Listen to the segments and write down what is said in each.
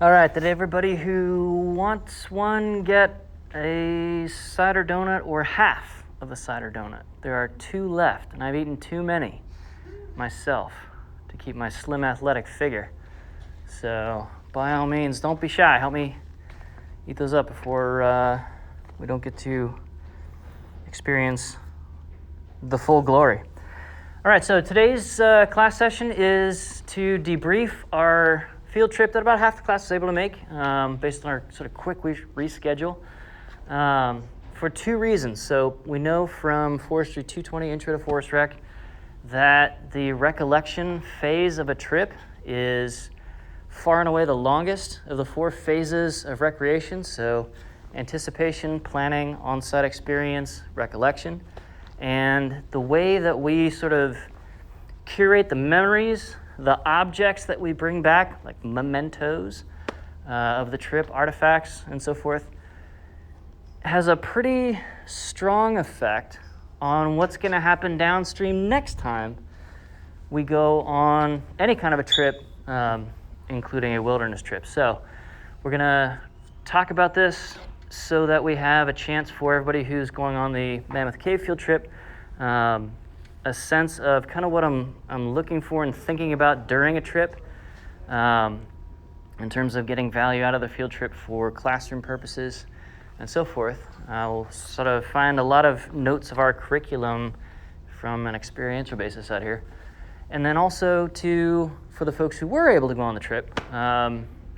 All right, did everybody who wants one get a cider donut or half of a cider donut? There are 2 left, and I've eaten too many myself to keep my slim athletic figure. So by all means, don't be shy. Help me eat those up before we don't get to experience the full glory. All right, so today's class session is to debrief our field trip that about half the class was able to make based on our sort of quick reschedule for 2 reasons. So we know from Forestry 220 Intro to Forest Rec that the recollection phase of a trip is far and away the longest of the 4 phases of recreation. So anticipation, planning, on-site experience, recollection. And the way that we sort of curate the memories, the objects that we bring back, like mementos of the trip, artifacts, and so forth, has a pretty strong effect on what's going to happen downstream next time we go on any kind of a trip, including a wilderness trip. So we're going to talk about this so that we have a chance for everybody who's going on the Mammoth Cave field trip, a sense of kind of what I'm looking for and thinking about during a trip in terms of getting value out of the field trip for classroom purposes and so forth. We'll sort of find a lot of notes of our curriculum from an experiential basis out here. And then also for the folks who were able to go on the trip,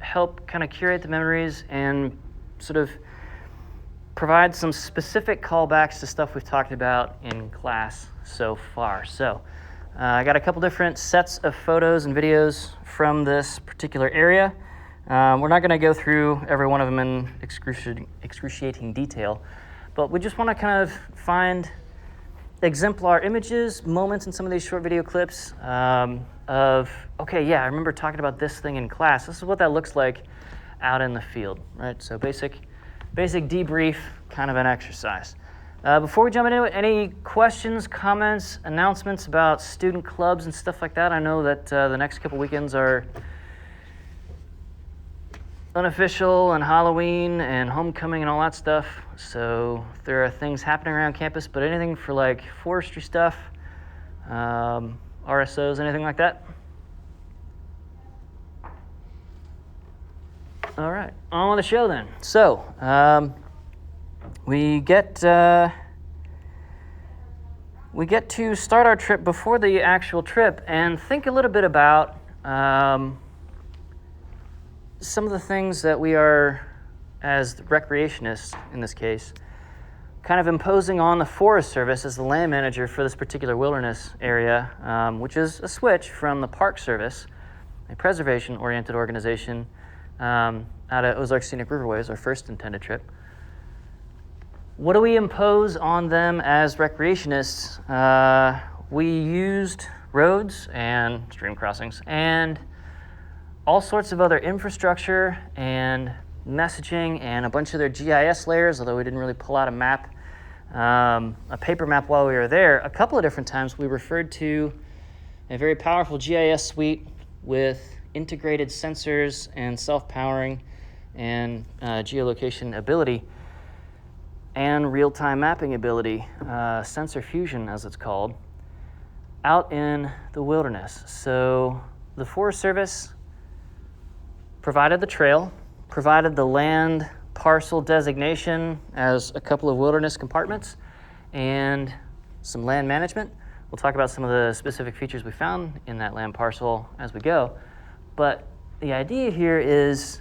help kind of curate the memories and sort of provide some specific callbacks to stuff we've talked about in class so far. So I got a couple different sets of photos and videos from this particular area. We're not going to go through every one of them in excruciating detail, but we just want to kind of find exemplar images, moments in some of these short video clips of, okay, yeah, I remember talking about this thing in class. This is what that looks like out in the field, right? So basic debrief, kind of an exercise. Before we jump into it, any questions, comments, announcements about student clubs and stuff like that? I know that the next couple weekends are unofficial and Halloween and homecoming and all that stuff. So there are things happening around campus, but anything for like forestry stuff, RSOs, anything like that? All right, on with the show then. So we get to start our trip before the actual trip and think a little bit about some of the things that we are, as recreationists in this case, kind of imposing on the Forest Service as the land manager for this particular wilderness area, which is a switch from the Park Service, a preservation-oriented organization out of Ozark Scenic Riverways, our first intended trip. What do we impose on them as recreationists? We used roads and stream crossings and all sorts of other infrastructure and messaging and a bunch of their GIS layers, although we didn't really pull out a map, a paper map while we were there. A couple of different times we referred to a very powerful GIS suite with integrated sensors and self-powering and geolocation ability and real-time mapping ability, sensor fusion as it's called, out in the wilderness. So the Forest Service provided the trail, provided the land parcel designation as a couple of wilderness compartments, and some land management. We'll talk about some of the specific features we found in that land parcel as we go. But the idea here is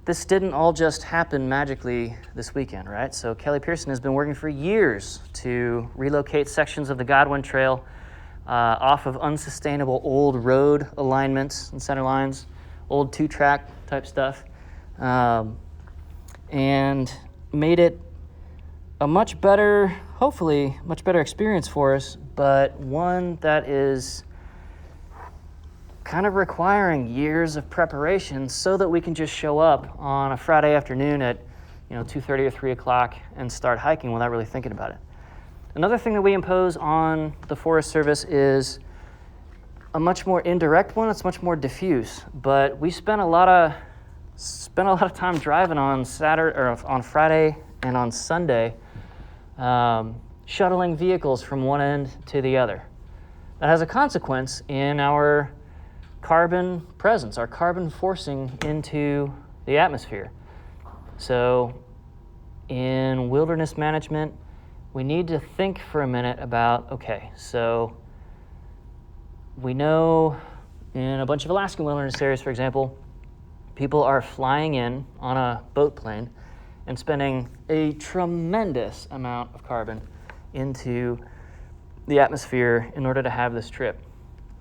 this didn't all just happen magically this weekend, right? So Kelly Pearson has been working for years to relocate sections of the Godwin Trail off of unsustainable old road alignments and center lines, old 2-track type stuff, and made it a much better, hopefully, much better experience for us, but one that is kind of requiring years of preparation so that we can just show up on a Friday afternoon at 2:30 or 3 o'clock and start hiking without really thinking about it. Another thing that we impose on the Forest Service is a much more indirect one. It's much more diffuse, but we spent a lot of spent a lot of time driving on Saturday or on Friday and on Sunday, shuttling vehicles from one end to the other. That has a consequence in our carbon presence, our carbon forcing into the atmosphere. So in wilderness management, we need to think for a minute about, okay, so we know in a bunch of Alaskan wilderness areas, for example, people are flying in on a boat plane and spending a tremendous amount of carbon into the atmosphere in order to have this trip.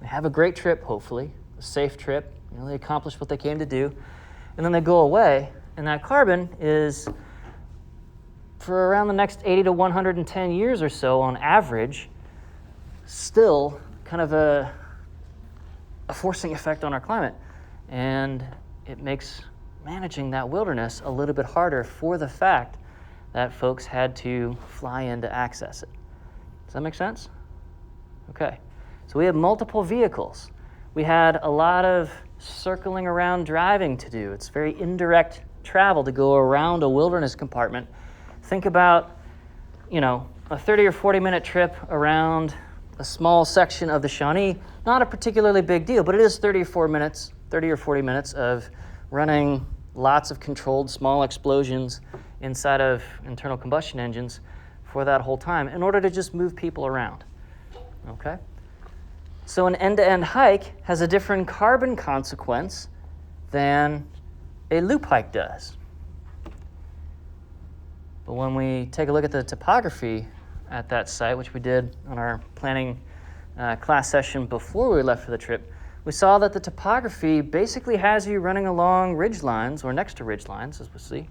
They have a great trip, hopefully, a safe trip. They accomplish what they came to do, and then they go away, and that carbon is, for around the next 80 to 110 years or so on average, still kind of a forcing effect on our climate. And it makes managing that wilderness a little bit harder for the fact that folks had to fly in to access it. Does that make sense? Okay. So we have multiple vehicles. We had a lot of circling around driving to do. It's very indirect travel to go around a wilderness compartment. Think about, a 30 or 40 minute trip around a small section of the Shawnee. Not a particularly big deal, but it is 30 or 40 minutes of running lots of controlled small explosions inside of internal combustion engines for that whole time in order to just move people around. Okay? So an end-to-end hike has a different carbon consequence than a loop hike does. But when we take a look at the topography at that site, which we did on our planning class session before we left for the trip, we saw that the topography basically has you running along ridge lines, or next to ridge lines, as we'll see,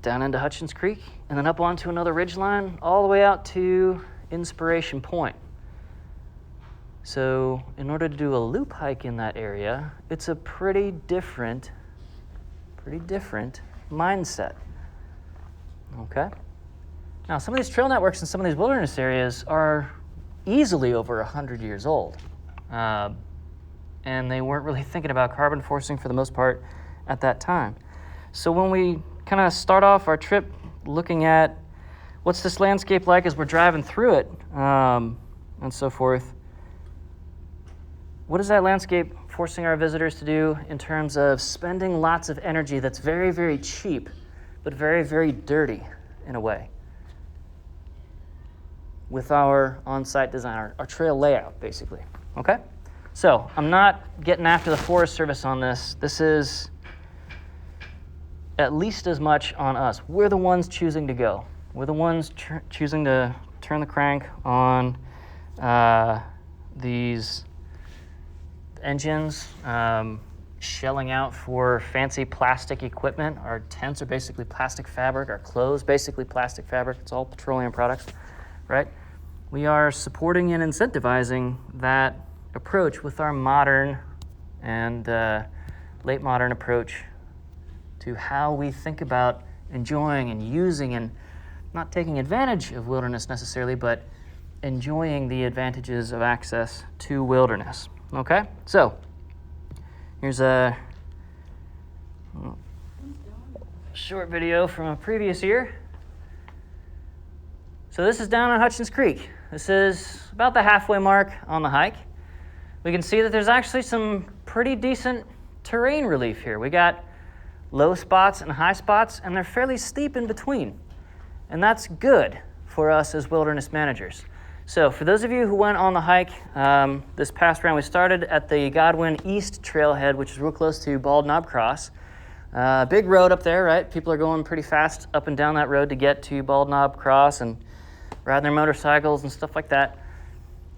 down into Hutchins Creek, and then up onto another ridge line, all the way out to Inspiration Point. So in order to do a loop hike in that area, it's a pretty different mindset. Okay? Now, some of these trail networks in some of these wilderness areas are easily over 100 years old. And they weren't really thinking about carbon forcing for the most part at that time. So when we kind of start off our trip looking at what's this landscape like as we're driving through it, and so forth, what is that landscape forcing our visitors to do in terms of spending lots of energy that's very, very cheap, but very, very dirty in a way? With our on-site design, our trail layout, basically, okay? So I'm not getting after the Forest Service on this. This is at least as much on us. We're the ones choosing to go. We're the ones choosing to turn the crank on these engines, shelling out for fancy plastic equipment. Our tents are basically plastic fabric. Our clothes, basically plastic fabric. It's all petroleum products, right? We are supporting and incentivizing that approach with our modern and late modern approach to how we think about enjoying and using and not taking advantage of wilderness necessarily, but enjoying the advantages of access to wilderness. Okay? So, here's a short video from a previous year. So this is down on Hutchins Creek. This is about the halfway mark on the hike. We can see that there's actually some pretty decent terrain relief here. We got low spots and high spots, and they're fairly steep in between. And that's good for us as wilderness managers. So for those of you who went on the hike this past round, we started at the Godwin East Trailhead, which is real close to Bald Knob Cross. Big road up there, right? People are going pretty fast up and down that road to get to Bald Knob Cross and riding their motorcycles and stuff like that.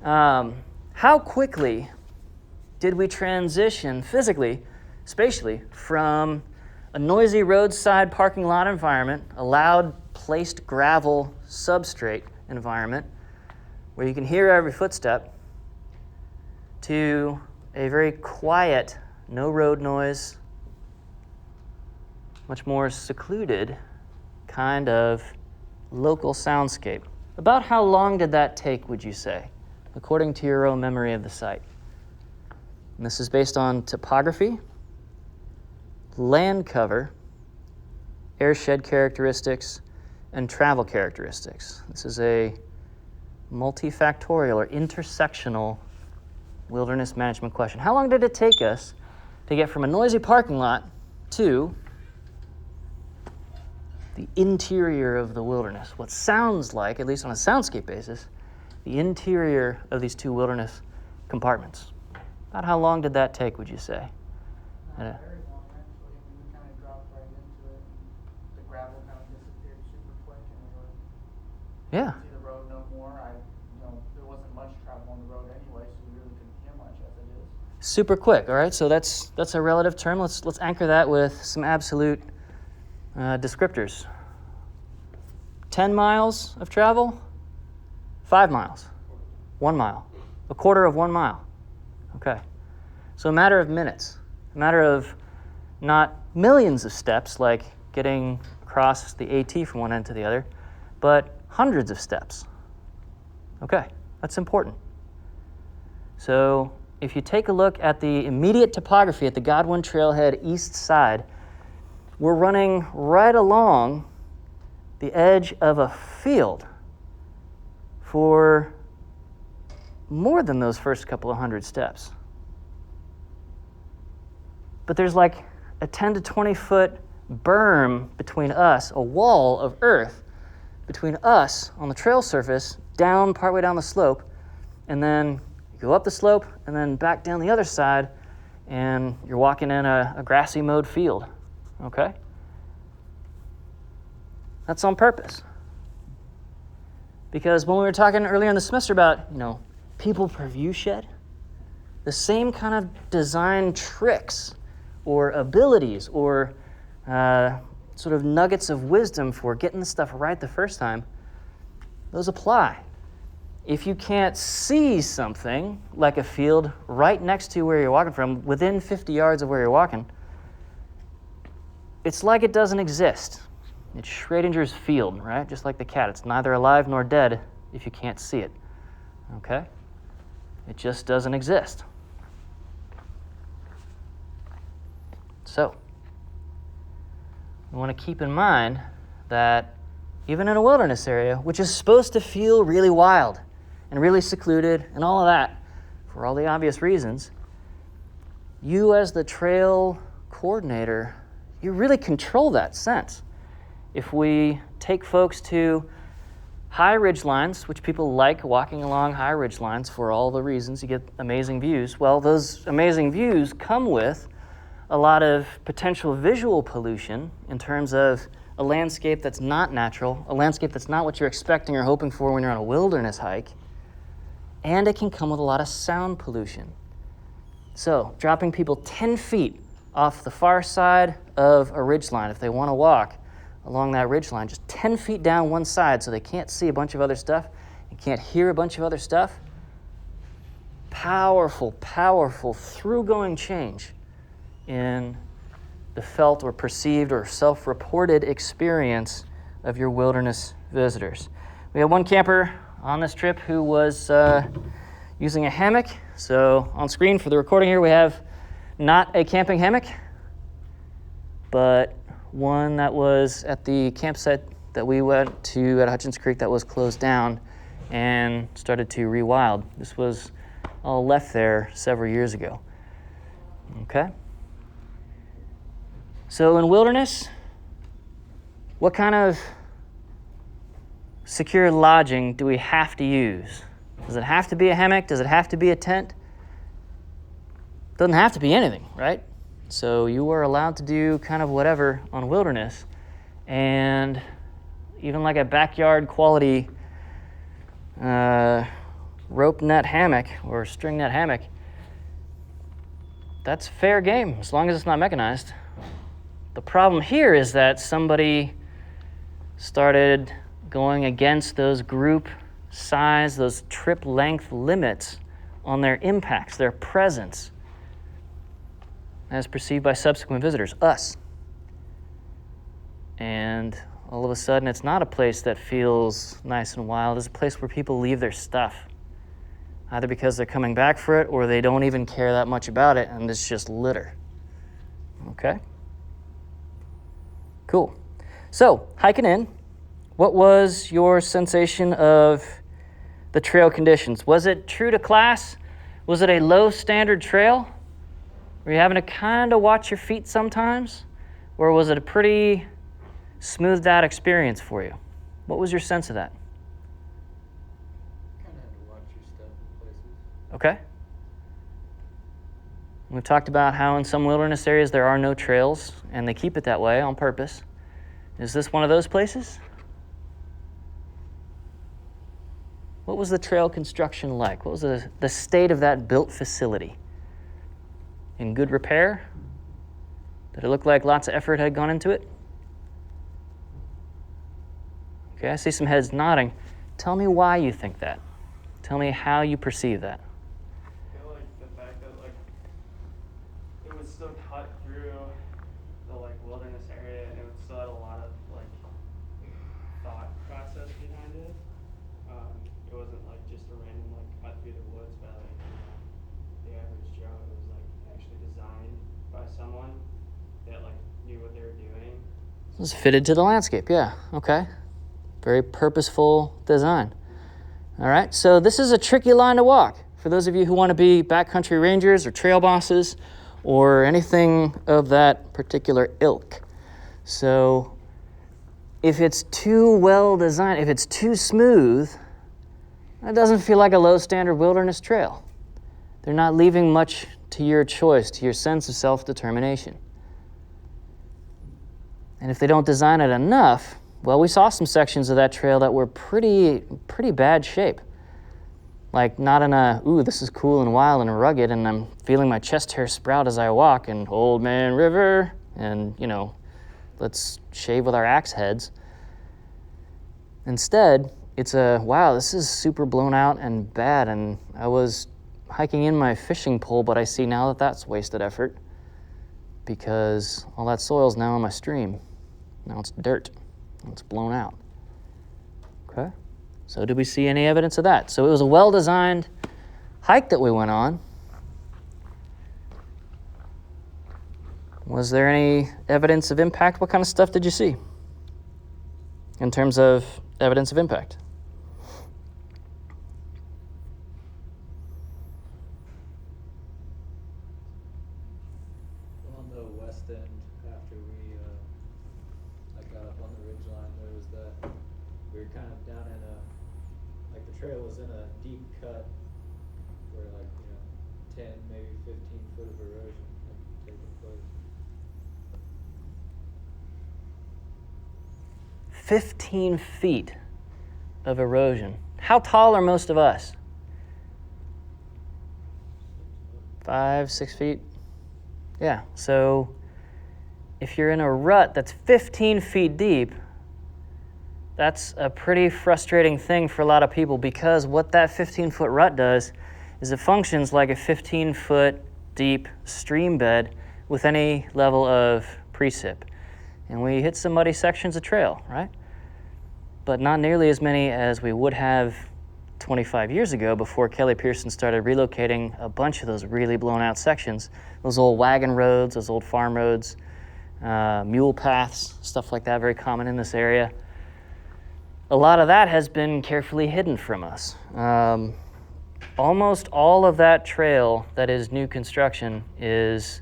How quickly did we transition physically, spatially, from a noisy roadside parking lot environment, a loud placed gravel substrate environment, where you can hear every footstep, to a very quiet, no road noise, much more secluded kind of local soundscape? About how long did that take, would you say, according to your own memory of the site? And this is based on topography, land cover, airshed characteristics, and travel characteristics. This is a multifactorial or intersectional wilderness management question. How long did it take us to get from a noisy parking lot to the interior of the wilderness? What sounds like, at least on a soundscape basis, the interior of these two wilderness compartments. About how long did that take, would you say? Not very long, actually. We kind of dropped right into it. The gravel kind of disappeared super quick, and we were Yeah. see the road no more. There wasn't much travel on the road anyway, so we really couldn't hear much as it is. Super quick, all right? So that's a relative term. Let's anchor that with some absolute descriptors. 10 miles of travel, 5 miles, 1 mile, a quarter of 1 mile. Okay. So a matter of minutes, a matter of not millions of steps like getting across the AT from one end to the other, but hundreds of steps. Okay, that's important. So if you take a look at the immediate topography at the Godwin Trailhead east side, we're running right along the edge of a field for more than those first couple of hundred steps. But there's like a 10 to 20 foot berm between us, a wall of earth between us on the trail surface, down partway down the slope, and then you go up the slope and then back down the other side, and you're walking in a grassy mowed field. Okay? That's on purpose. Because when we were talking earlier in the semester about, people per view shed, the same kind of design tricks or abilities or sort of nuggets of wisdom for getting the stuff right the first time, those apply. If you can't see something like a field right next to where you're walking from, within 50 yards of where you're walking, it's like it doesn't exist. It's Schrodinger's field, right? Just like the cat. It's neither alive nor dead if you can't see it. Okay? It just doesn't exist. So, we want to keep in mind that even in a wilderness area, which is supposed to feel really wild and really secluded and all of that, for all the obvious reasons, you as the trail coordinator, you really control that sense. If we take folks to high ridge lines, which people like walking along high ridge lines for all the reasons, you get amazing views. Well, those amazing views come with a lot of potential visual pollution in terms of a landscape that's not natural, a landscape that's not what you're expecting or hoping for when you're on a wilderness hike, and it can come with a lot of sound pollution. So, dropping people 10 feet off the far side of a ridgeline, if they want to walk along that ridgeline, just 10 feet down one side so they can't see a bunch of other stuff and can't hear a bunch of other stuff, powerful, powerful through-going change in the felt or perceived or self-reported experience of your wilderness visitors. We had one camper on this trip who was using a hammock. So on screen for the recording here, we have not a camping hammock, but one that was at the campsite that we went to at Hutchins Creek that was closed down and started to rewild. This was all left there several years ago. Okay? So in wilderness, what kind of secure lodging do we have to use? Does it have to be a hammock? Does it have to be a tent? It doesn't have to be anything, right? So you are allowed to do kind of whatever on wilderness. And even like a backyard quality rope net hammock or string net hammock, that's fair game as long as it's not mechanized. The problem here is that somebody started going against those group size, those trip length limits on their impacts, their presence, as perceived by subsequent visitors, us. And all of a sudden, it's not a place that feels nice and wild. It's a place where people leave their stuff, either because they're coming back for it or they don't even care that much about it, and it's just litter. Okay? Cool. So, hiking in, what was your sensation of the trail conditions? Was it true to class? Was it a low standard trail? Were you having to kind of watch your feet sometimes? Or was it a pretty smoothed out experience for you? What was your sense of that? Kind of had to watch your step in places. Okay. We've talked about how in some wilderness areas there are no trails, and they keep it that way on purpose. Is this one of those places? What was the trail construction like? What was the state of that built facility? In good repair? Did it look like lots of effort had gone into it? Okay, I see some heads nodding. Tell me why you think that. Tell me how you perceive that. I feel like the fact that it was still cut through the wilderness area, and it still had a lot of thought process behind it. It wasn't just a random cut through the woods by the average Joe. It was actually designed by someone that knew what they were doing. It was fitted to the landscape, yeah, okay. Very purposeful design. All right, so this is a tricky line to walk for those of you who want to be backcountry rangers or trail bosses or anything of that particular ilk. So if it's too well designed, if it's too smooth, that doesn't feel like a low standard wilderness trail. They're not leaving much to your choice, to your sense of self-determination. And if they don't design it enough, well, we saw some sections of that trail that were pretty bad shape. Not in a, ooh, this is cool and wild and rugged, and I'm feeling my chest hair sprout as I walk, and Old Man River, and, let's shave with our axe heads. Instead, it's a, wow, this is super blown out and bad, and I was hiking in my fishing pole, but I see now that that's wasted effort because all that soil's now in my stream. Now it's dirt. It's blown out. Okay? So did we see any evidence of that? So it was a well-designed hike that we went on. Was there any evidence of impact? What kind of stuff did you see in terms of evidence of impact? On the west end, after we got up on the ridgeline, there was we were kind of down in the trail was in a deep cut where 10, maybe 15 foot of erosion had taken place. 15 feet of erosion. How tall are most of us? 5, 6 feet? Yeah, so if you're in a rut that's 15 feet deep, that's a pretty frustrating thing for a lot of people because what that 15-foot rut does is it functions like a 15-foot deep stream bed with any level of precip. And we hit some muddy sections of trail, right? But not nearly as many as we would have 25 years ago before Kelly Pearson started relocating a bunch of those really blown out sections, those old wagon roads, those old farm roads, mule paths, stuff like that, very common in this area. A lot of that has been carefully hidden from us. Almost all of that trail that is new construction is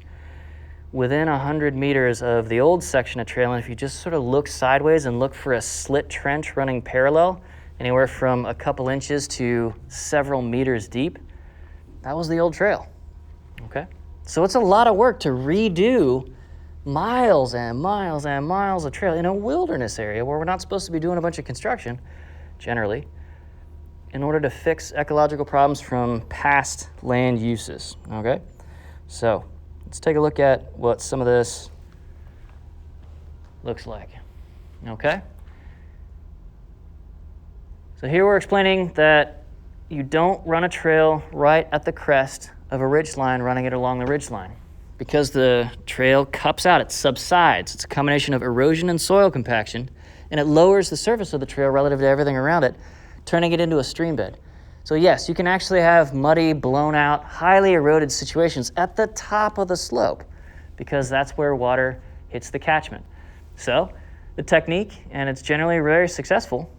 within 100 meters of the old section of trail, and if you just sort of look sideways and look for a slit trench running parallel, anywhere from a couple inches to several meters deep, that was the old trail, okay? So it's a lot of work to redo miles and miles and miles of trail in a wilderness area where we're not supposed to be doing a bunch of construction, generally, in order to fix ecological problems from past land uses, okay? So let's take a look at what some of this looks like, okay? So here we're explaining that you don't run a trail right at the crest of a ridgeline running it along the ridgeline because the trail cups out, it subsides. It's a combination of erosion and soil compaction, and it lowers the surface of the trail relative to everything around it, turning it into a stream bed. So yes, you can actually have muddy, blown out, highly eroded situations at the top of the slope because that's where water hits the catchment. So The technique, and it's generally very successful,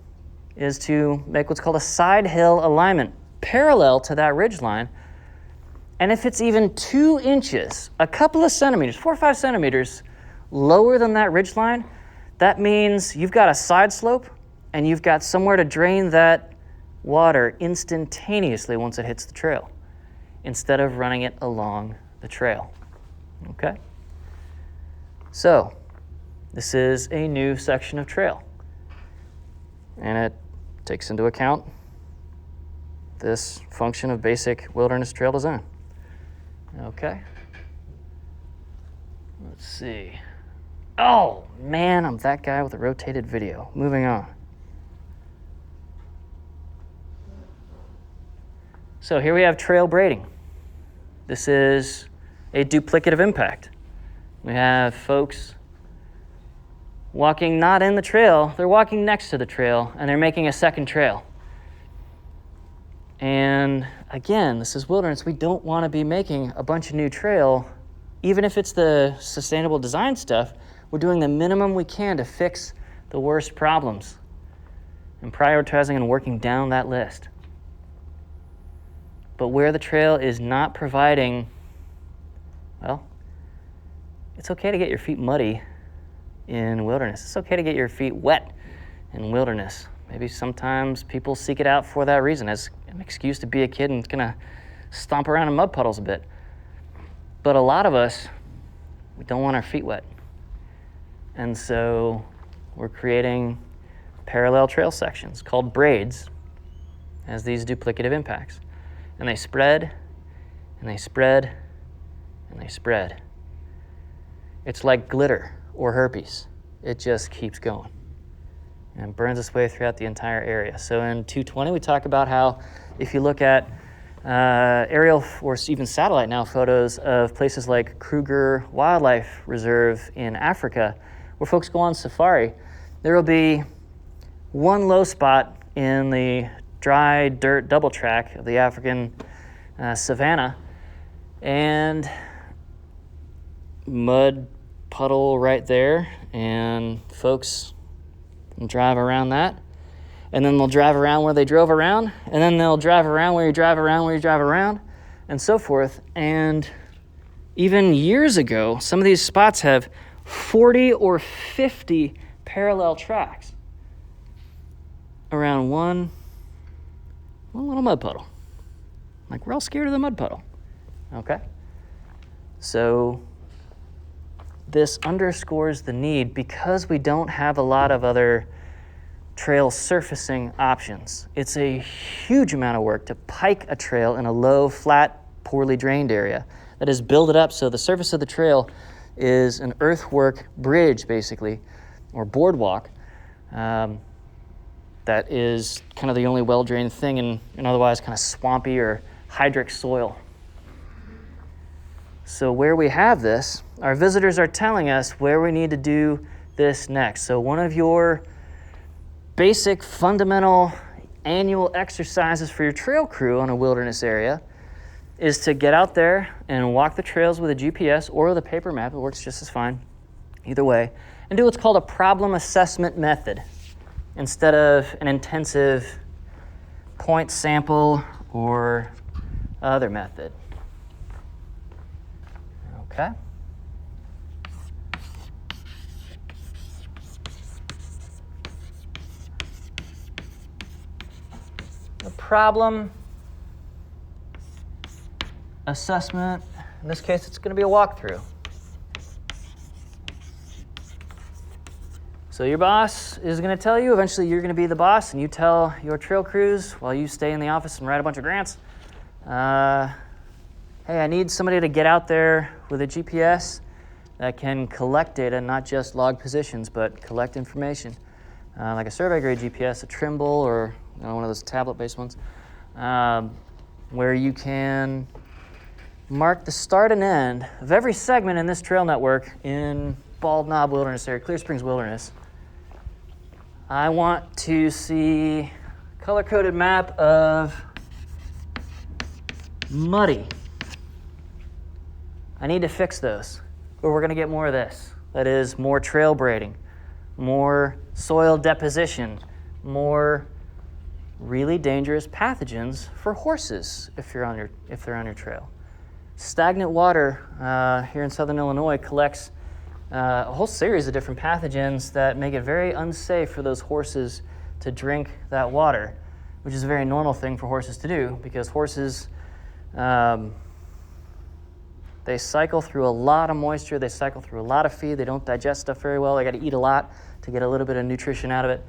is to make what's called a side hill alignment parallel to that ridge line. And if it's even 2 inches, a couple of centimeters, 4 or 5 centimeters lower than that ridge line, that means you've got a side slope and you've got somewhere to drain that water instantaneously once it hits the trail, instead of running it along the trail. Okay? So, this is a new section of trail, and it takes into account this function of basic wilderness trail design. Okay. Let's see. Oh, man, I'm that guy with a rotated video. Moving on. So here we have trail braiding. This is a duplicative impact. We have folks walking not in the trail, they're walking next to the trail, and they're making a second trail. And again, this is wilderness. We don't want to be making a bunch of new trail. Even if it's the sustainable design stuff, we're doing the minimum we can to fix the worst problems and prioritizing and working down that list. But where the trail is not providing, well, it's okay to get your feet muddy in wilderness. It's okay to get your feet wet in wilderness. Maybe sometimes people seek it out for that reason, as an excuse to be a kid and kind of stomp around in mud puddles a bit. But a lot of us, we don't want our feet wet. And so we're creating parallel trail sections called braids as these duplicative impacts. And they spread, and they spread, and they spread. It's like glitter or herpes. It just keeps going and burns its way throughout the entire area. So in 220, we talk about how if you look at aerial or even satellite now photos of places like Kruger Wildlife Reserve in Africa, where folks go on safari, there will be one low spot in the dry dirt double track of the African savanna, and mud puddle right there, and folks drive around that, and then they'll drive around where they drove around, and then they'll drive around where you drive around where you drive around, and so forth. And even years ago, some of these spots have 40 or 50 parallel tracks around one little mud puddle. Like, we're all scared of the mud puddle. Okay? So this underscores the need, because we don't have a lot of other trail surfacing options. It's a huge amount of work to pike a trail in a low, flat, poorly drained area. That is, build it up so the surface of the trail is an earthwork bridge, basically, or boardwalk, that is kind of the only well-drained thing in otherwise kind of swampy or hydric soil. So where we have this, our visitors are telling us where we need to do this next. So one of your basic fundamental annual exercises for your trail crew on a wilderness area is to get out there and walk the trails with a GPS or with a paper map. It works just as fine either way. And do what's called a problem assessment method instead of an intensive point sample or other method. Okay? The problem assessment, in this case, it's going to be a walkthrough. So your boss is going to tell you, eventually you're going to be the boss, and you tell your trail crews while you stay in the office and write a bunch of grants, hey, I need somebody to get out there with a GPS that can collect data, not just log positions, but collect information. Like a survey-grade GPS, a Trimble, or one of those tablet-based ones, where you can mark the start and end of every segment in this trail network in Bald Knob Wilderness area, Clear Springs Wilderness. I want to see a color-coded map of muddy. I need to fix those, or we're going to get more of this. That is, more trail braiding, more soil deposition, more really dangerous pathogens for horses if they're on your trail. Stagnant water here in southern Illinois collects a whole series of different pathogens that make it very unsafe for those horses to drink that water, which is a very normal thing for horses to do because horses, they cycle through a lot of moisture, they cycle through a lot of feed, they don't digest stuff very well, they got to eat a lot to get a little bit of nutrition out of it.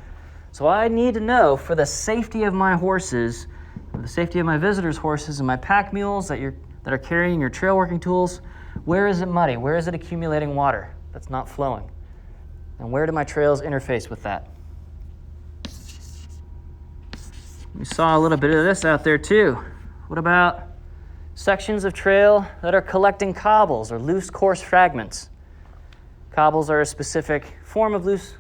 So I need to know, for the safety of my horses, for the safety of my visitors' horses and my pack mules that are carrying your trail working tools, where is it muddy? Where is it accumulating water that's not flowing? And where do my trails interface with that? We saw a little bit of this out there too. What about sections of trail that are collecting cobbles or loose coarse fragments? Cobbles are a specific form of loose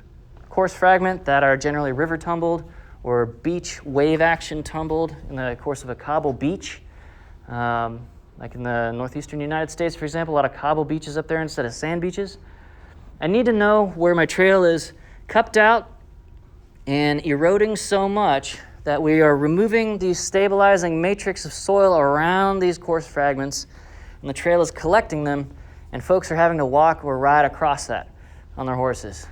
coarse fragment that are generally river tumbled or beach wave action tumbled in the course of a cobble beach. Like in the northeastern United States, for example, a lot of cobble beaches up there instead of sand beaches. I need to know where my trail is cupped out and eroding so much that we are removing the stabilizing matrix of soil around these coarse fragments, and the trail is collecting them, and folks are having to walk or ride across that on their horses.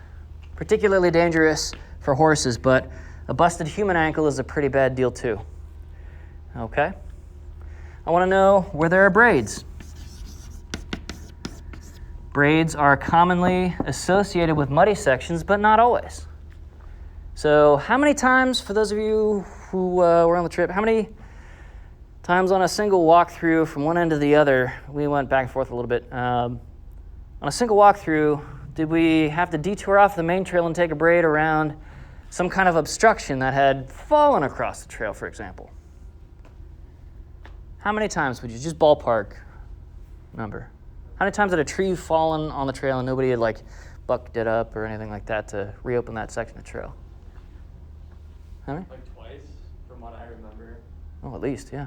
Particularly dangerous for horses, but a busted human ankle is a pretty bad deal too. Okay? I want to know where there are braids. Braids are commonly associated with muddy sections, but not always. So how many times, for those of you who were on the trip, how many times on a single walkthrough from one end to the other, we went back and forth a little bit, on a single walkthrough, did we have to detour off the main trail and take a braid around some kind of obstruction that had fallen across the trail, for example? How many times would you just ballpark number? How many times had a tree fallen on the trail and nobody had bucked it up or anything like that to reopen that section of trail? How many? Like twice, from what I remember. Oh, at least, yeah.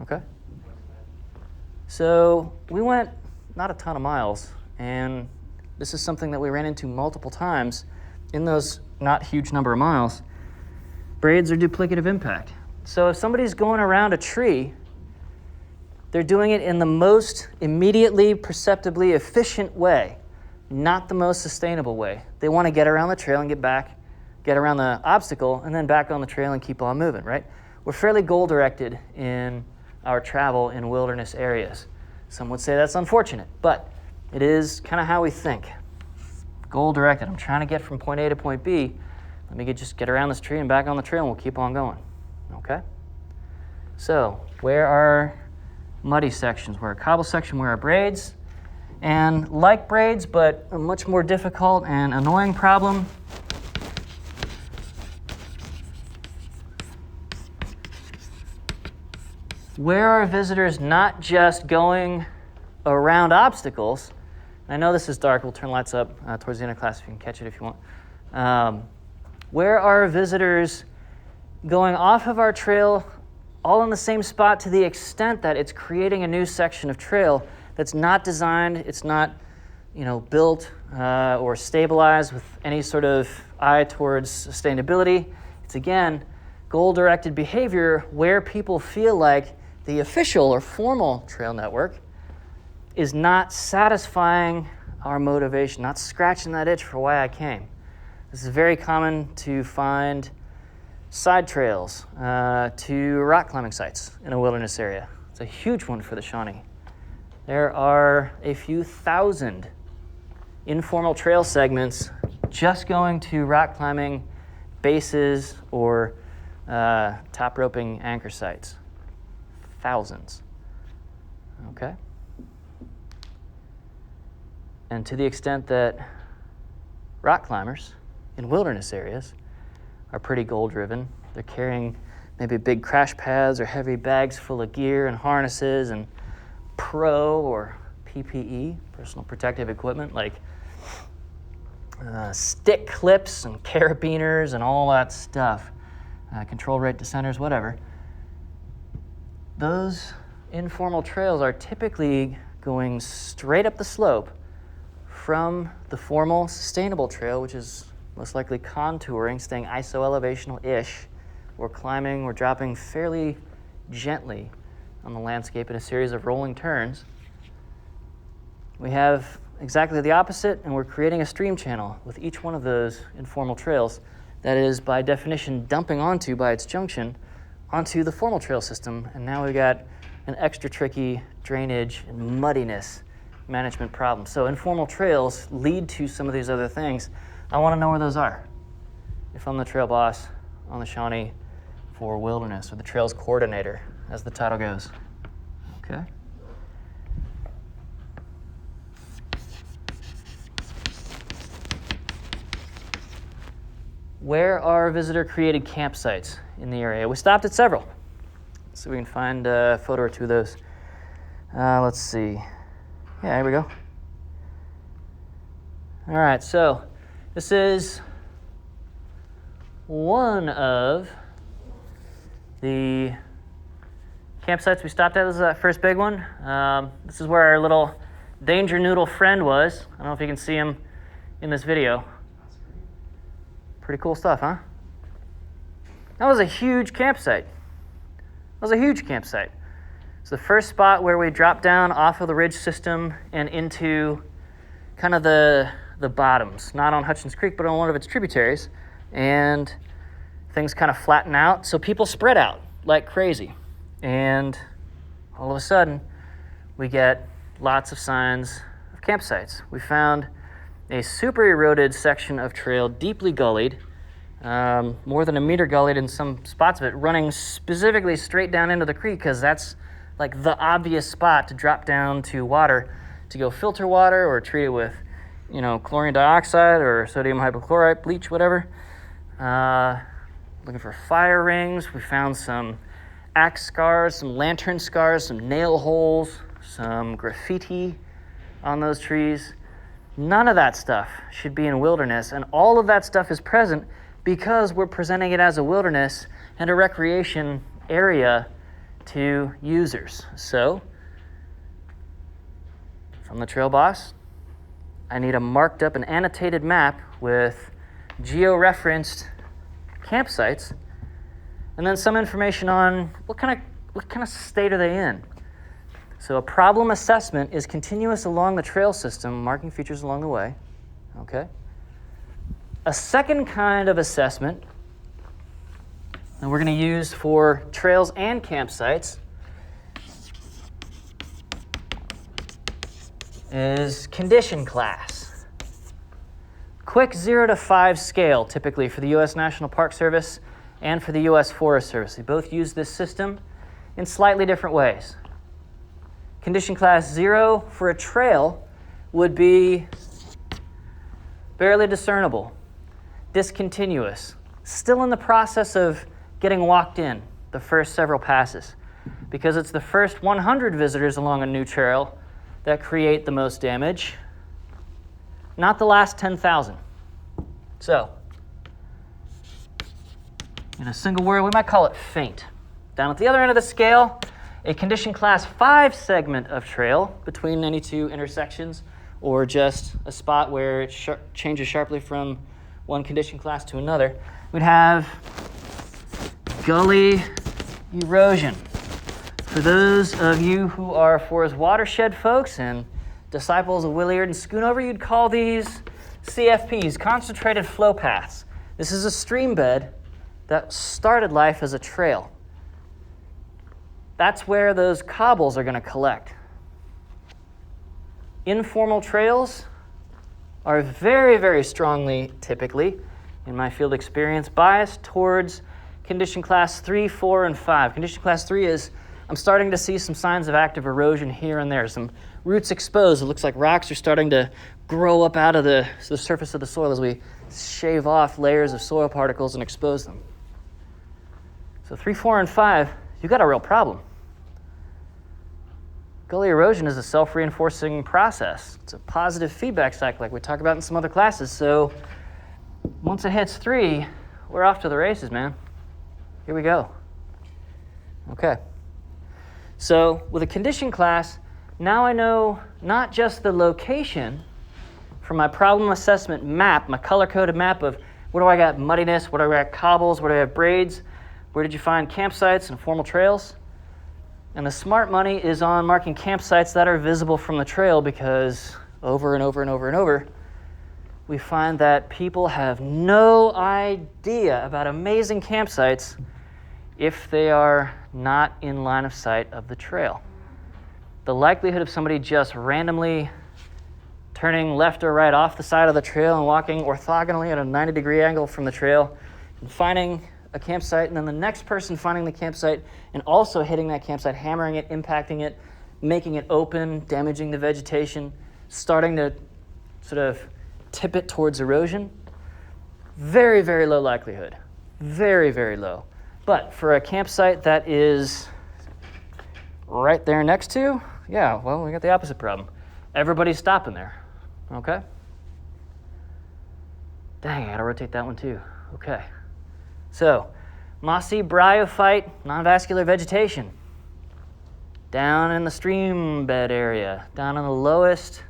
Okay. Twice that. So we went not a ton of miles, and this is something that we ran into multiple times in those not huge number of miles. Braids are duplicative impact. So if somebody's going around a tree, they're doing it in the most immediately perceptibly efficient way, not the most sustainable way. They want to get around the trail and get around the obstacle, and then back on the trail and keep on moving, right? We're fairly goal-directed in our travel in wilderness areas. Some would say that's unfortunate, but it is kind of how we think. Goal-directed. I'm trying to get from point A to point B. Let me just get around this tree and back on the trail, and we'll keep on going, okay? So where are muddy sections? Where are cobble section? Where are braids? And like braids, but a much more difficult and annoying problem, where are visitors not just going around obstacles? I know this is dark. We'll turn lights up towards the end of class if you can catch it if you want. Where are visitors going off of our trail all in the same spot to the extent that it's creating a new section of trail that's not designed, it's not built or stabilized with any sort of eye towards sustainability. It's, again, goal-directed behavior where people feel like the official or formal trail network is not satisfying our motivation, not scratching that itch for why I came. This is very common to find side trails to rock climbing sites in a wilderness area. It's a huge one for the Shawnee. There are a few thousand informal trail segments just going to rock climbing bases or top roping anchor sites. Thousands. Okay? And to the extent that rock climbers in wilderness areas are pretty goal-driven, they're carrying maybe big crash pads or heavy bags full of gear and harnesses and PRO or PPE, personal protective equipment, like stick clips and carabiners and all that stuff, control rate descenders, whatever. Those informal trails are typically going straight up the slope from the formal sustainable trail, which is most likely contouring, staying iso-elevational-ish. We're climbing, we're dropping fairly gently on the landscape in a series of rolling turns. We have exactly the opposite, and we're creating a stream channel with each one of those informal trails that is, by definition, dumping onto, by its junction, onto the formal trail system. And now we've got an extra tricky drainage and muddiness management problem. So informal trails lead to some of these other things. I want to know where those are. If I'm the trail boss on the Shawnee for wilderness, or the trails coordinator, as the title goes. Okay. Where are visitor-created campsites in the area? We stopped at several, so we can find a photo or two of those. Let's see. Yeah, here we go. All right, so this is one of the campsites we stopped at. This is that first big one. This is where our little danger noodle friend was. I don't know if you can see him in this video. Pretty cool stuff, huh? That was a huge campsite. It's the first spot where we dropped down off of the ridge system and into kind of the bottoms, not on Hutchins Creek, but on one of its tributaries. And things kind of flatten out, so people spread out like crazy. And all of a sudden, we get lots of signs of campsites. We found a super eroded section of trail, deeply gullied, more than a meter gullied in some spots of it, running specifically straight down into the creek, because that's like the obvious spot to drop down to water, to go filter water or treat it with, chlorine dioxide or sodium hypochlorite, bleach, whatever. Looking for fire rings. We found some axe scars, some lantern scars, some nail holes, some graffiti on those trees. None of that stuff should be in wilderness, and all of that stuff is present because we're presenting it as a wilderness and a recreation area to users. So, from the trail boss, I need a marked up and annotated map with geo-referenced campsites, and then some information on what kind of state are they in. So a problem assessment is continuous along the trail system, marking features along the way. Okay. A second kind of assessment that we're going to use for trails and campsites is condition class. Quick 0 to 5 scale, typically for the U.S. National Park Service and for the U.S. Forest Service. They both use this system in slightly different ways. Condition class 0 for a trail would be barely discernible, discontinuous, still in the process of getting walked in the first several passes, because it's the first 100 visitors along a new trail that create the most damage, not the last 10,000. So, in a single word, we might call it faint. Down at the other end of the scale, a condition class 5 segment of trail between any two intersections, or just a spot where it changes sharply from one condition class to another, we'd have gully erosion. For those of you who are Forest Watershed folks and disciples of Williard and Schoonover, you'd call these CFPs, concentrated flow paths. This is a stream bed that started life as a trail. That's where those cobbles are going to collect. Informal trails are very, very strongly, typically, in my field experience, biased towards condition class 3, 4, and 5. Condition class 3 is, I'm starting to see some signs of active erosion here and there. Some roots exposed. It looks like rocks are starting to grow up out of the surface of the soil as we shave off layers of soil particles and expose them. So 3, 4, and 5, you've got a real problem. Gully erosion is a self-reinforcing process. It's a positive feedback cycle like we talk about in some other classes. So once it hits 3, we're off to the races, man. Here we go. Okay. So with a condition class, now I know not just the location from my problem assessment map, my color-coded map of Where do I got muddiness? Where do I got cobbles? Where do I have braids? Where did you find campsites and formal trails? And the smart money is on marking campsites that are visible from the trail, because over and over and over and over, we find that people have no idea about amazing campsites if they are not in line of sight of the trail. The likelihood of somebody just randomly turning left or right off the side of the trail and walking orthogonally at a 90-degree angle from the trail and finding a campsite, and then the next person finding the campsite and also hitting that campsite, hammering it, impacting it, making it open, damaging the vegetation, starting to sort of tip it towards erosion. Very, very low likelihood. Very, very low. But for a campsite that is right there next to, yeah, well, we got the opposite problem. Everybody's stopping there, okay? Dang, I gotta rotate that one too. Okay. So, mossy bryophyte, non-vascular vegetation. Down in the stream bed area, down in the lowest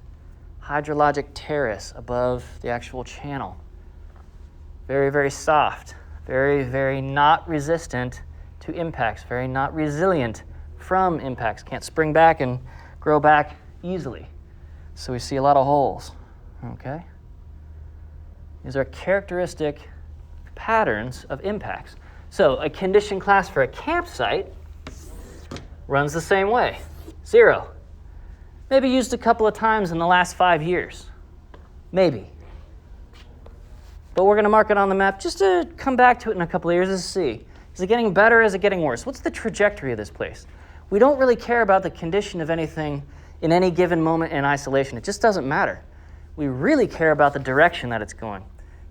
hydrologic terrace above the actual channel. Very, very soft. Very, very not resistant to impacts. Very not resilient from impacts. Can't spring back and grow back easily. So we see a lot of holes, okay? These are characteristic patterns of impacts. So a condition class for a campsite runs the same way. 0. Maybe used a couple of times in the last 5 years. Maybe. But we're going to mark it on the map just to come back to it in a couple of years to see. Is it getting better? Is it getting worse? What's the trajectory of this place? We don't really care about the condition of anything in any given moment in isolation. It just doesn't matter. We really care about the direction that it's going.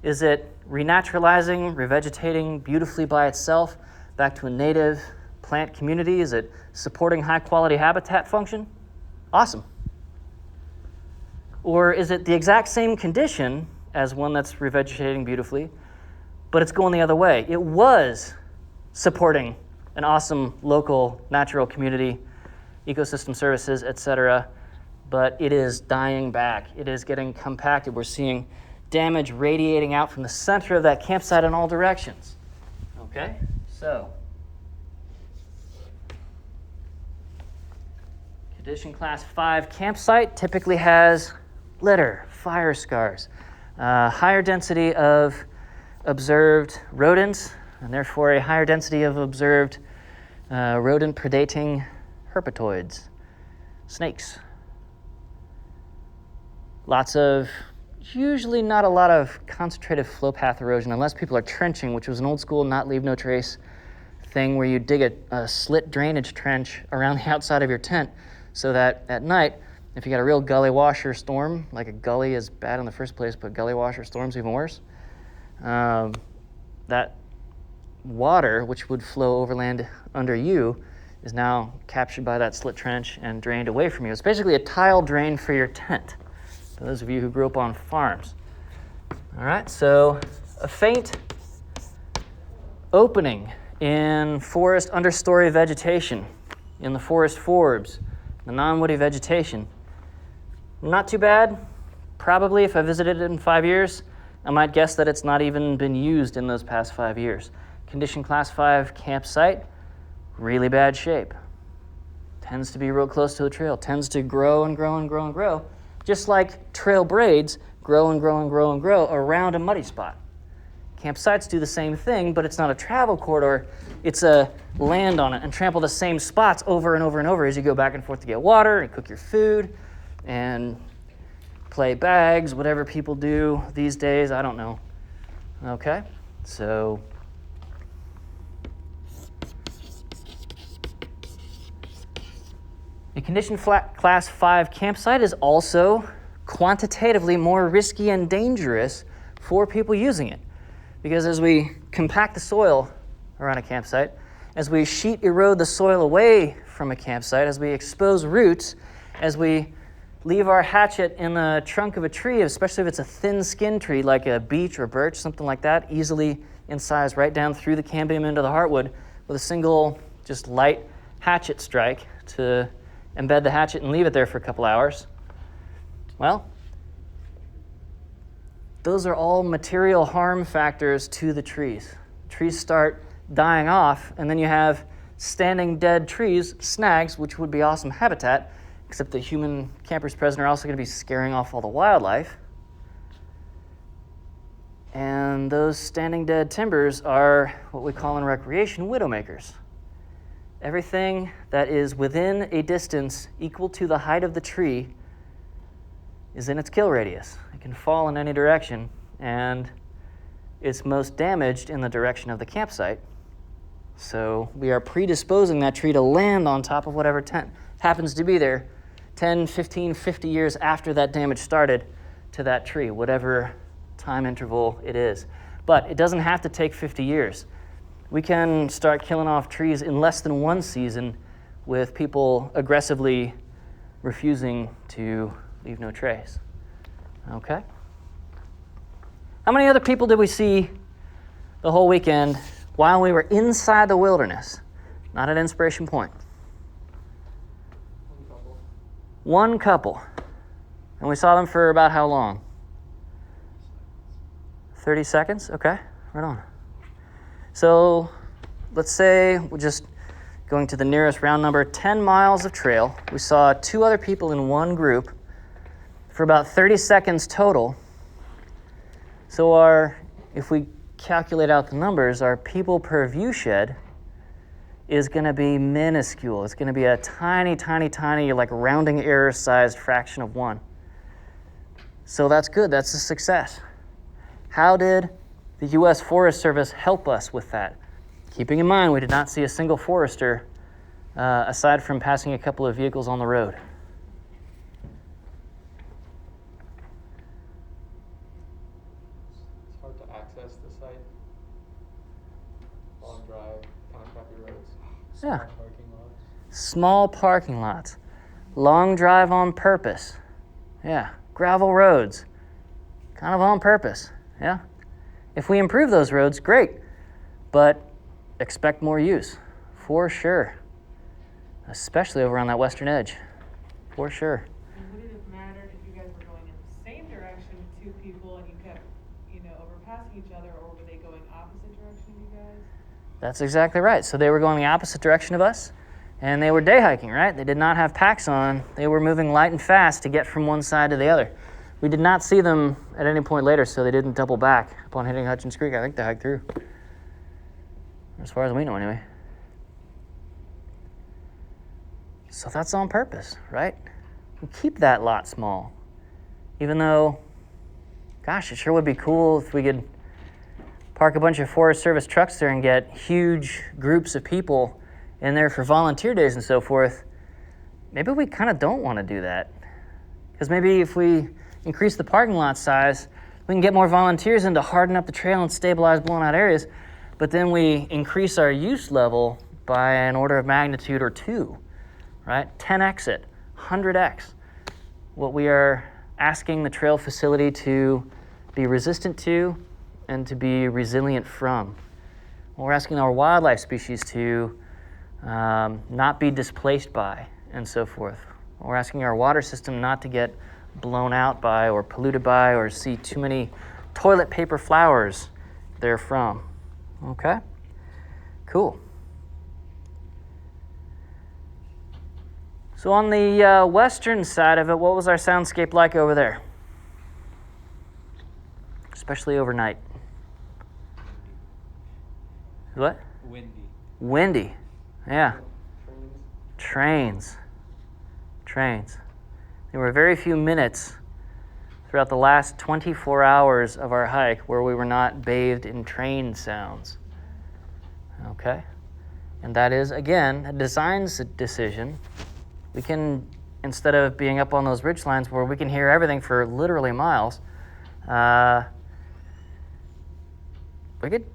Is it renaturalizing, revegetating beautifully by itself back to a native plant community? Is it supporting high-quality habitat function? Awesome. Or is it the exact same condition as one that's revegetating beautifully, but it's going the other way? It was supporting an awesome local natural community, ecosystem services, etc., but it is dying back. It is getting compacted. We're seeing damage radiating out from the center of that campsite in all directions. Okay, so condition class 5 campsite typically has litter, fire scars, higher density of observed rodents, and therefore a higher density of observed rodent predating herpetoids, snakes. Lots of, usually not a lot of concentrated flow path erosion unless people are trenching, which was an old school not leave no trace thing where you dig a slit drainage trench around the outside of your tent so that at night, if you got a real gully washer storm, like a gully is bad in the first place, but gully washer storm's even worse, that water, which would flow overland under you, is now captured by that slit trench and drained away from you. It's basically a tile drain for your tent, for those of you who grew up on farms. All right, so a faint opening in forest understory vegetation, in the forest forbs, the non-woody vegetation. Not too bad. Probably if I visited it in 5 years, I might guess that it's not even been used in those past 5 years. Condition class 5 campsite, really bad shape. Tends to be real close to the trail, tends to grow and grow and grow and grow, just like trail braids grow and grow and grow and grow around a muddy spot. Campsites do the same thing, but it's not a travel corridor, it's a land on it and trample the same spots over and over and over as you go back and forth to get water and cook your food and play bags, whatever people do these days, I don't know. Okay, so a condition class 5 campsite is also quantitatively more risky and dangerous for people using it. Because as we compact the soil around a campsite, as we sheet erode the soil away from a campsite, as we expose roots, as we leave our hatchet in the trunk of a tree, especially if it's a thin-skinned tree like a beech or birch, something like that, easily incised right down through the cambium into the heartwood with a single just light hatchet strike to embed the hatchet and leave it there for a couple hours. Well, those are all material harm factors to the trees. Trees start dying off, and then you have standing dead trees, snags, which would be awesome habitat, except the human campers present are also going to be scaring off all the wildlife. And those standing dead timbers are what we call in recreation widowmakers. Everything that is within a distance equal to the height of the tree is in its kill radius. It can fall in any direction, and it's most damaged in the direction of the campsite. So we are predisposing that tree to land on top of whatever tent happens to be there 10, 15, 50 years after that damage started to that tree, whatever time interval it is. But it doesn't have to take 50 years. We can start killing off trees in less than one season with people aggressively refusing to leave no trace. Okay? How many other people did we see the whole weekend while we were inside the wilderness? Not at Inspiration Point. One couple. And we saw them for about how long? 30 seconds? Okay, right on. So let's say we're just going to the nearest round number, 10 miles of trail. We saw 2 other people in one group for about 30 seconds total. So if we calculate out the numbers, our people per view shed is going to be minuscule. It's going to be a tiny, tiny, tiny, like rounding error sized fraction of 1. So that's good. That's a success. How did the U.S. Forest Service help us with that? Keeping in mind, we did not see a single forester aside from passing a couple of vehicles on the road. It's hard to access the site. Long drive, kind of crappy roads. Yeah. Small parking lots. Small parking lots. Long drive on purpose. Yeah. Gravel roads. Kind of on purpose. Yeah. If we improve those roads, great. But expect more use. For sure. Especially over on that western edge. For sure. And would it have mattered if you guys were going in the same direction with 2 people and you kept, overpassing each other, or were they going opposite direction of you guys? That's exactly right. So they were going the opposite direction of us, and they were day hiking, right? They did not have packs on. They were moving light and fast to get from one side to the other. We did not see them at any point later, so they didn't double back upon hitting Hutchins Creek. I think they hiked through. As far as we know, anyway. So that's on purpose, right? We keep that lot small. Even though, gosh, it sure would be cool if we could park a bunch of Forest Service trucks there and get huge groups of people in there for volunteer days and so forth. Maybe we kind of don't want to do that. Because maybe if we increase the parking lot size, we can get more volunteers in to harden up the trail and stabilize blown out areas, but then we increase our use level by an order of magnitude or 2, right? 10x it, 100x. What we are asking the trail facility to be resistant to and to be resilient from. We're asking our wildlife species to not be displaced by and so forth. We're asking our water system not to get blown out by or polluted by or see too many toilet paper flowers therefrom. Okay? Cool. So on the western side of it, what was our soundscape like over there? Especially overnight. What? Windy. Windy. Yeah. Trains. There were very few minutes throughout the last 24 hours of our hike where we were not bathed in train sounds. Okay? And that is, again, a design decision. We can, instead of being up on those ridge lines where we can hear everything for literally miles, we could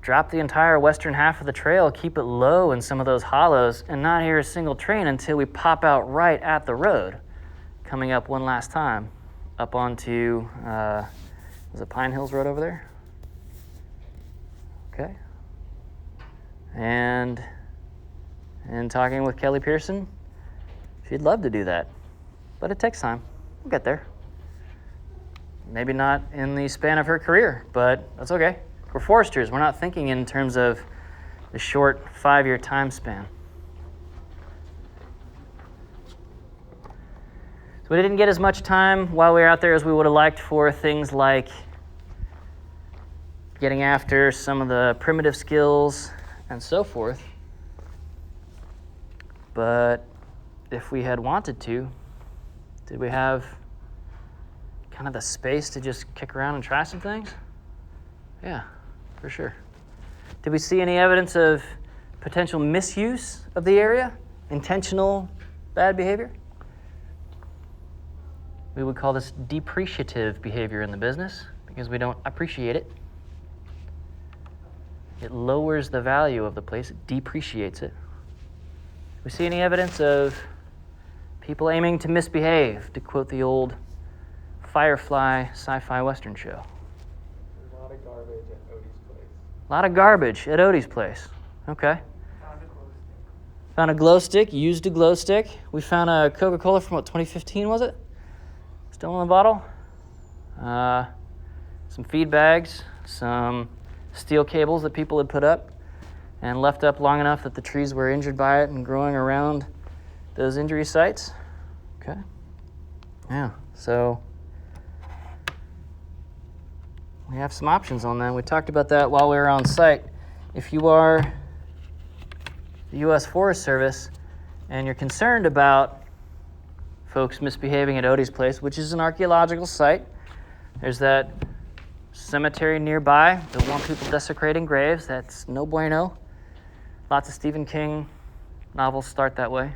drop the entire western half of the trail, keep it low in some of those hollows, and not hear a single train until we pop out right at the road, coming up one last time, up onto, was it Pine Hills Road over there? Okay. And talking with Kelly Pearson, she'd love to do that, but it takes time. We'll get there. Maybe not in the span of her career, but that's okay. We're foresters. We're not thinking in terms of the short 5-year time span. So we didn't get as much time while we were out there as we would have liked for things like getting after some of the primitive skills and so forth. But if we had wanted to, did we have kind of the space to just kick around and try some things? Yeah, for sure. Did we see any evidence of potential misuse of the area? Intentional bad behavior? We would call this depreciative behavior in the business because we don't appreciate it. It lowers the value of the place, it depreciates it. We see any evidence of people aiming to misbehave, to quote the old Firefly sci-fi western show? A lot of garbage at Odie's place. A lot of garbage at Odie's place. Okay. Found a glow stick, used a glow stick. We found a Coca-Cola from, 2015 was it? Still in the bottle. Some feed bags, some steel cables that people had put up and left up long enough that the trees were injured by it and growing around those injury sites. Okay. Yeah, so we have some options on that. We talked about that while we were on site. If you are the U.S. Forest Service and you're concerned about folks misbehaving at Odie's place, which is an archaeological site, there's that cemetery nearby. Don't want people desecrating graves. That's no bueno. Lots of Stephen King novels start that way.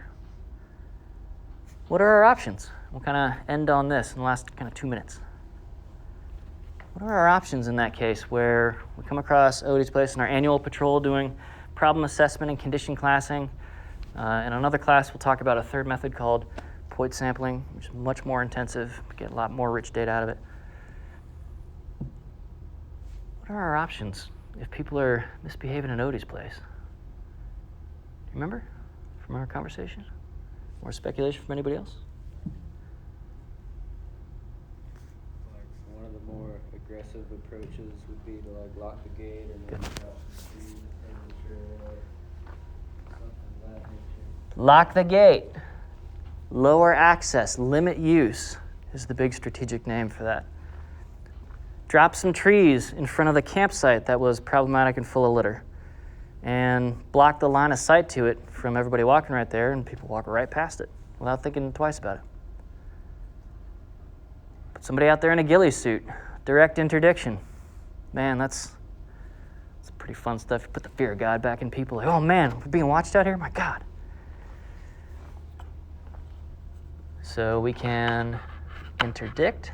What are our options? We'll kind of end on this in the last kind of 2 minutes. What are our options in that case where we come across Odie's place in our annual patrol doing problem assessment and condition classing? In another class, we'll talk about a third method called point sampling, which is much more intensive, get a lot more rich data out of it. What are our options if people are misbehaving in Odie's place? Remember from our conversation? More speculation from anybody else? Like one of the more aggressive approaches would be to like lock the gate or maybe drop some trees in the trail or something of that nature. Lock the gate. Lower access, limit use is the big strategic name for that. Drop some trees in front of the campsite that was problematic and full of litter and block the line of sight to it from everybody walking right there, and people walk right past it without thinking twice about it. Put somebody out there in a ghillie suit, direct interdiction. Man, that's pretty fun stuff. You put the fear of God back in people. Like, oh man, we're being watched out here? My God. So we can interdict.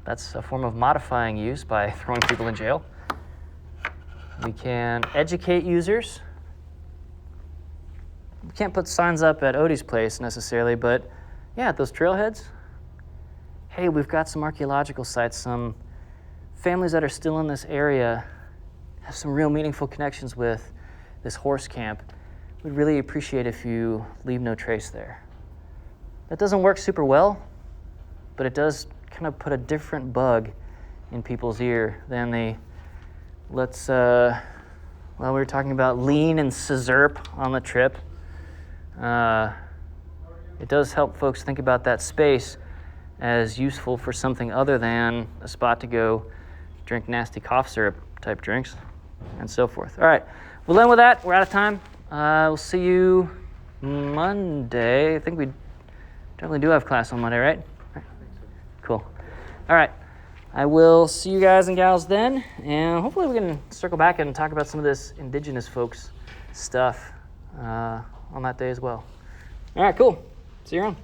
That's a form of modifying use by throwing people in jail. We can educate users. We can't put signs up at Odie's place necessarily, but yeah, at those trailheads. Hey, we've got some archaeological sites. Some families that are still in this area have some real meaningful connections with this horse camp. We'd really appreciate if you leave no trace there. That doesn't work super well, but it does kind of put a different bug in people's ear than the we were talking about lean and scissorp on the trip. It does help folks think about that space as useful for something other than a spot to go drink nasty cough syrup type drinks and so forth. All right, we'll end with that. We're out of time. We'll see you Monday. I think we definitely do have class on Monday, right? Cool. All right. I will see you guys and gals then, and hopefully we can circle back and talk about some of this indigenous folks stuff on that day as well. All right, cool. See you around.